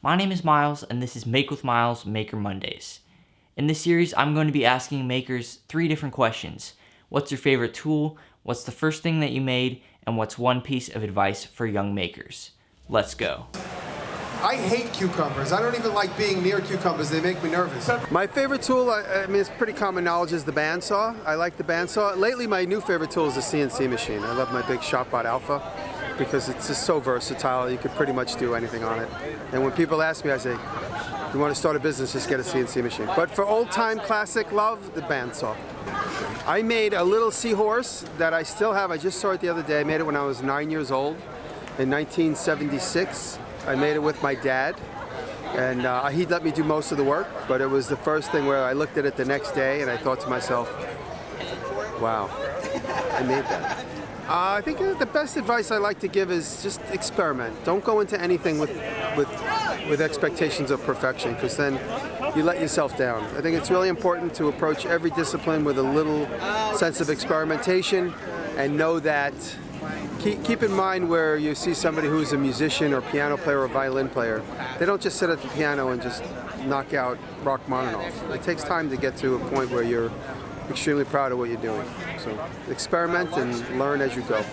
My name is Miles, and this is Make with Miles Maker Mondays. In this series, I'm going to be asking makers 3 different questions. What's your favorite tool? What's the first thing that you made? And what's one piece of advice for young makers? Let's go. I hate cucumbers. I don't even like being near cucumbers. They make me nervous. My favorite tool, I mean, it's pretty common knowledge, is the bandsaw. I like the bandsaw. Lately, my new favorite tool is the CNC machine. I love my big ShopBot Alpha because it's just so versatile. You could pretty much do anything on it. And when people ask me, I say, you want to start a business, just get a CNC machine. But for old-time classic love, the bandsaw. I made a little seahorse that I still have. I just saw it the other day. I made it when I was 9 years old in 1976. I made it with my dad, and he let me do most of the work, but it was the first thing where I looked at it the next day and I thought to myself, wow, I made that. I think the best advice I like to give is just experiment. Don't go into anything with expectations of perfection, because then you let yourself down. I think it's really important to approach every discipline with a little sense of experimentation and know that keep in mind where you see somebody who's a musician or piano player or violin player. They don't just sit at the piano and just knock out Rachmaninoff. It takes time to get to a point where you're extremely proud of what you're doing. So experiment and learn as you go.